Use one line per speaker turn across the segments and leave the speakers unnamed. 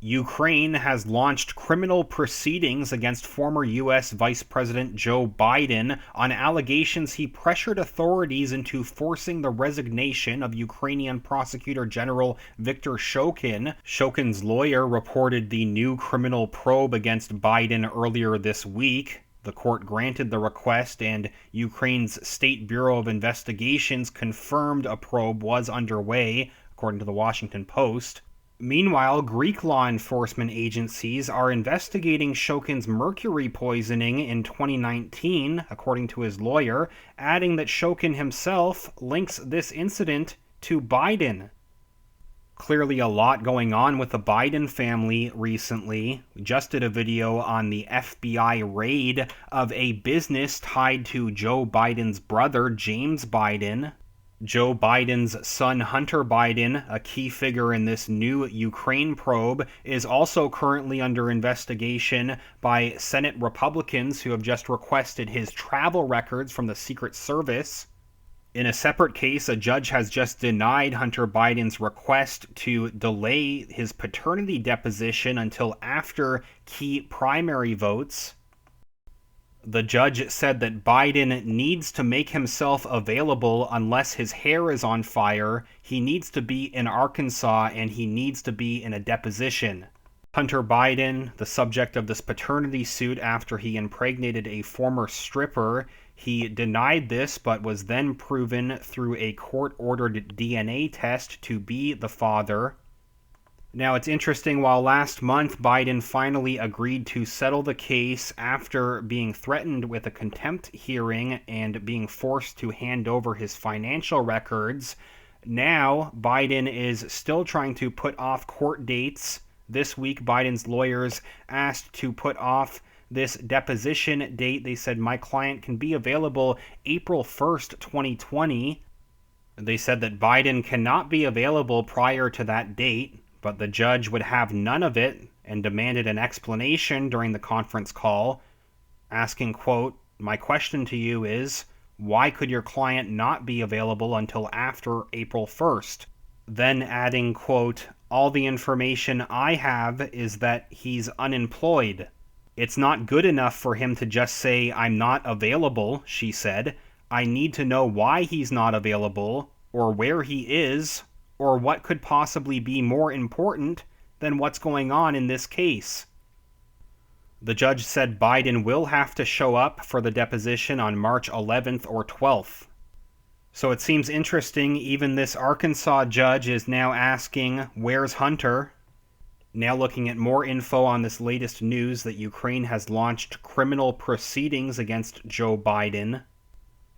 Ukraine has launched criminal proceedings against former U.S. Vice President Joe Biden on allegations he pressured authorities into forcing the resignation of Ukrainian Prosecutor General Viktor Shokin. Shokin's lawyer reported the new criminal probe against Biden earlier this week. The court granted the request, and Ukraine's State Bureau of Investigations confirmed a probe was underway, according to the Washington Post. Meanwhile, Greek law enforcement agencies are investigating Shokin's mercury poisoning in 2019, according to his lawyer, adding that Shokin himself links this incident to Biden. Clearly a lot going on with the Biden family recently. We just did a video on the FBI raid of a business tied to Joe Biden's brother, James Biden. Joe Biden's son, Hunter Biden, a key figure in this new Ukraine probe, is also currently under investigation by Senate Republicans who have just requested his travel records from the Secret Service. In a separate case, a judge has just denied Hunter Biden's request to delay his paternity deposition until after key primary votes. The judge said that Biden needs to make himself available unless his hair is on fire, he needs to be in Arkansas, and he needs to be in a deposition. Hunter Biden, the subject of this paternity suit after he impregnated a former stripper, he denied this but was then proven through a court-ordered DNA test to be the father. Now, it's interesting, while last month Biden finally agreed to settle the case after being threatened with a contempt hearing and being forced to hand over his financial records, now Biden is still trying to put off court dates. This week, Biden's lawyers asked to put off this deposition date. They said, "My client can be available April 1st, 2020. They said that Biden cannot be available prior to that date. But the judge would have none of it and demanded an explanation during the conference call, asking, quote, "My question to you is, why could your client not be available until after April 1st? Then adding, quote, "All the information I have is that he's unemployed. It's not good enough for him to just say, 'I'm not available,'" she said. "I need to know why he's not available, or where he is, or what could possibly be more important than what's going on in this case." The judge said Biden will have to show up for the deposition on March 11th or 12th. So it seems interesting, even this Arkansas judge is now asking, where's Hunter? Now looking at more info on this latest news that Ukraine has launched criminal proceedings against Joe Biden.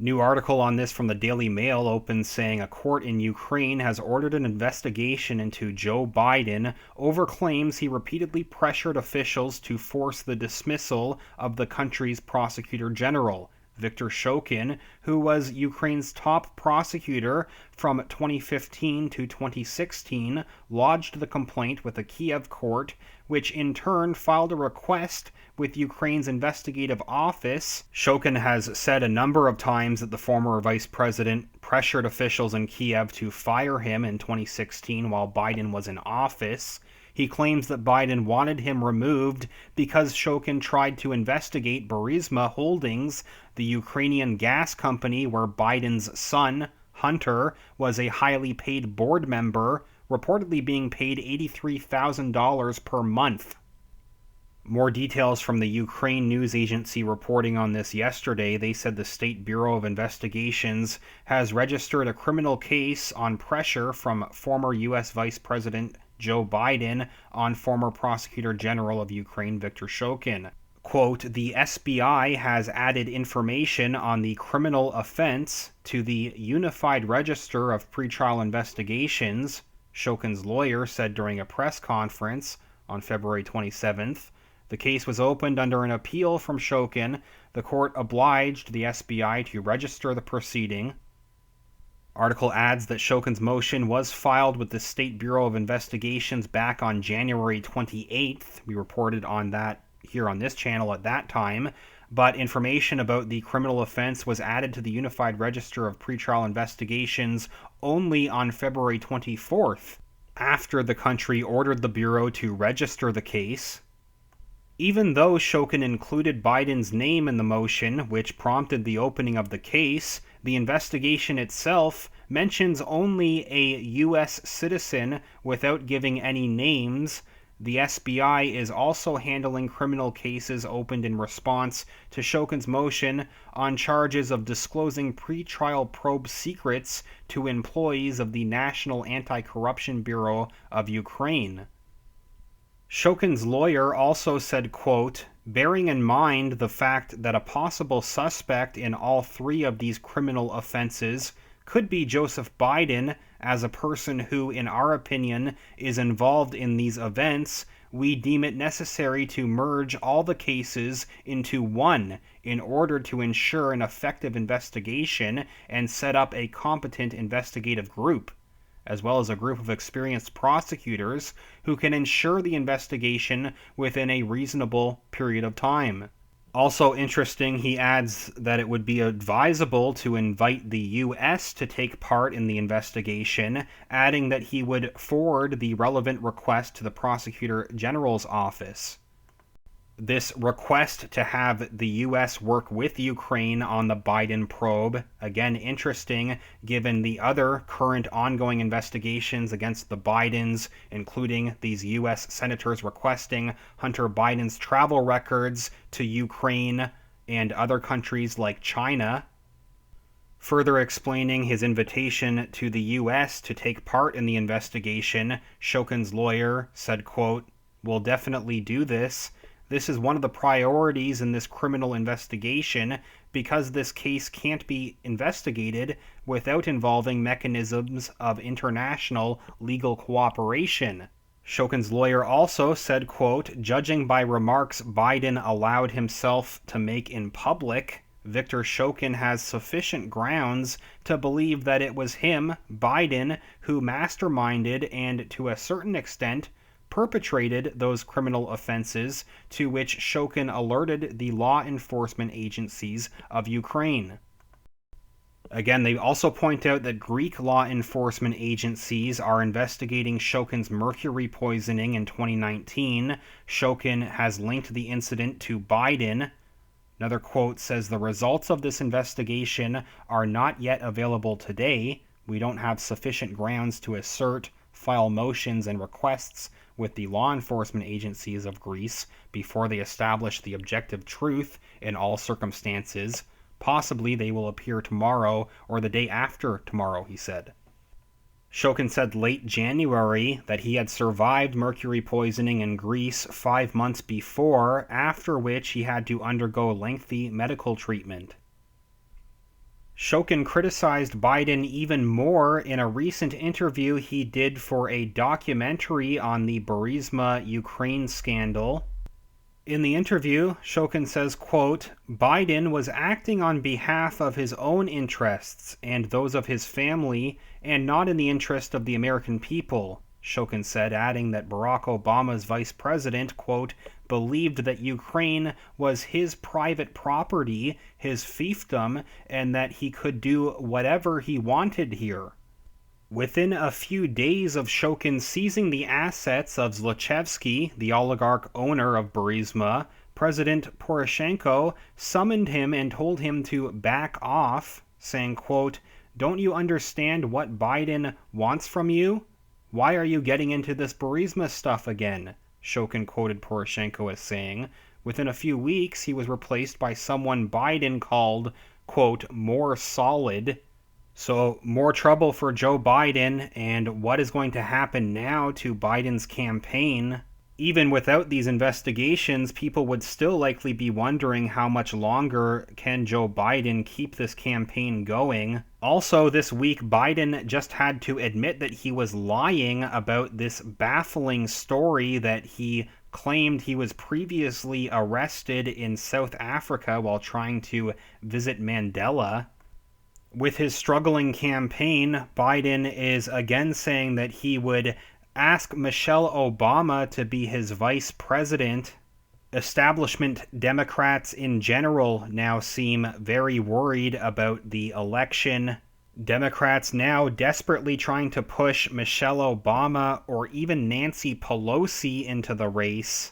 New article on this from the Daily Mail opens saying a court in Ukraine has ordered an investigation into Joe Biden over claims he repeatedly pressured officials to force the dismissal of the country's prosecutor general, Viktor Shokin, who was Ukraine's top prosecutor from 2015 to 2016, lodged the complaint with a Kiev court, which in turn filed a request with Ukraine's investigative office. Shokin has said a number of times that the former vice president pressured officials in Kiev to fire him in 2016 while Biden was in office. He claims that Biden wanted him removed because Shokin tried to investigate Burisma Holdings, the Ukrainian gas company where Biden's son, Hunter, was a highly paid board member, reportedly being paid $83,000 per month. More details from the Ukraine news agency reporting on this yesterday. They said the State Bureau of Investigations has registered a criminal case on pressure from former U.S. Vice President Joe Biden on former Prosecutor General of Ukraine Viktor Shokin. Quote, "The SBI has added information on the criminal offense to the Unified Register of Pretrial Investigations," Shokin's lawyer said during a press conference on February 27th. The case was opened under an appeal from Shokin. The court obliged the SBI to register the proceeding. Article adds that Shokin's motion was filed with the State Bureau of Investigations back on January 28th. We reported on that here on this channel at that time, but information about the criminal offense was added to the Unified Register of Pretrial Investigations only on February 24th. after the country ordered the Bureau to register the case. Even though Shokin included Biden's name in the motion, which prompted the opening of the case, the investigation itself mentions only a U.S. citizen without giving any names. The SBI is also handling criminal cases opened in response to Shokin's motion on charges of disclosing pretrial probe secrets to employees of the National Anti-Corruption Bureau of Ukraine. Shokin's lawyer also said, quote, "Bearing in mind the fact that a possible suspect in all three of these criminal offenses could be Joseph Biden as a person who, in our opinion, is involved in these events, we deem it necessary to merge all the cases into one in order to ensure an effective investigation and set up a competent investigative group, as well as a group of experienced prosecutors who can ensure the investigation within a reasonable period of time." Also interesting, he adds that it would be advisable to invite the U.S. to take part in the investigation, adding that he would forward the relevant request to the Prosecutor General's office. This request to have the U.S. work with Ukraine on the Biden probe, again interesting given the other current ongoing investigations against the Bidens, including these U.S. senators requesting Hunter Biden's travel records to Ukraine and other countries like China. Further explaining his invitation to the U.S. to take part in the investigation, Shokin's lawyer said, quote, "We'll definitely do this. This is one of the priorities in this criminal investigation because this case can't be investigated without involving mechanisms of international legal cooperation." Shokin's lawyer also said, quote, "Judging by remarks Biden allowed himself to make in public, Viktor Shokin has sufficient grounds to believe that it was him, Biden, who masterminded and, to a certain extent, perpetrated those criminal offenses to which Shokin alerted the law enforcement agencies of Ukraine." Again, they also point out that Greek law enforcement agencies are investigating Shokin's mercury poisoning in 2019. Shokin has linked the incident to Biden. Another quote says, "The results of this investigation are not yet available today. We don't have sufficient grounds to assert, file motions and requests with the law enforcement agencies of Greece before they establish the objective truth in all circumstances. Possibly they will appear tomorrow or the day after tomorrow," he said. Shokin said late January that he had survived mercury poisoning in Greece 5 months before, after which he had to undergo lengthy medical treatment. Shokin criticized Biden even more in a recent interview he did for a documentary on the Burisma Ukraine scandal. In the interview, Shokin says, quote, "Biden was acting on behalf of his own interests and those of his family and not in the interest of the American people," Shokin said, adding that Barack Obama's vice president, quote, "believed that Ukraine was his private property, his fiefdom, and that he could do whatever he wanted here." Within a few days of Shokin seizing the assets of Zlochevsky, the oligarch owner of Burisma, President Poroshenko summoned him and told him to back off, saying, quote, "Don't you understand what Biden wants from you? Why are you getting into this Burisma stuff again?" Shokin quoted Poroshenko as saying. Within a few weeks, he was replaced by someone Biden called, quote, "more solid." So, more trouble for Joe Biden, and what is going to happen now to Biden's campaign? Even without these investigations, people would still likely be wondering how much longer can Joe Biden keep this campaign going. Also, this week, Biden just had to admit that he was lying about this baffling story that he claimed he was previously arrested in South Africa while trying to visit Mandela. With his struggling campaign, Biden is again saying that he would ask Michelle Obama to be his vice president. Establishment Democrats in general now seem very worried about the election. Democrats now desperately trying to push Michelle Obama or even Nancy Pelosi into the race.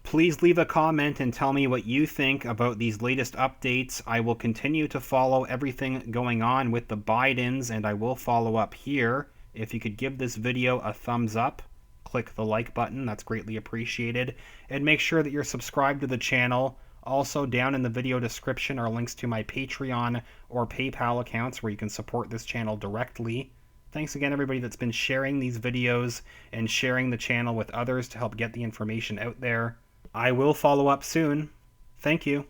Please leave a comment and tell me what you think about these latest updates. I will continue to follow everything going on with the Bidens, and I will follow up here. If you could give this video a thumbs up, click the like button, that's greatly appreciated, and make sure that you're subscribed to the channel. Also, down in the video description are links to my Patreon or PayPal accounts where you can support this channel directly. Thanks again, everybody that's been sharing these videos and sharing the channel with others to help get the information out there. I will follow up soon. Thank you.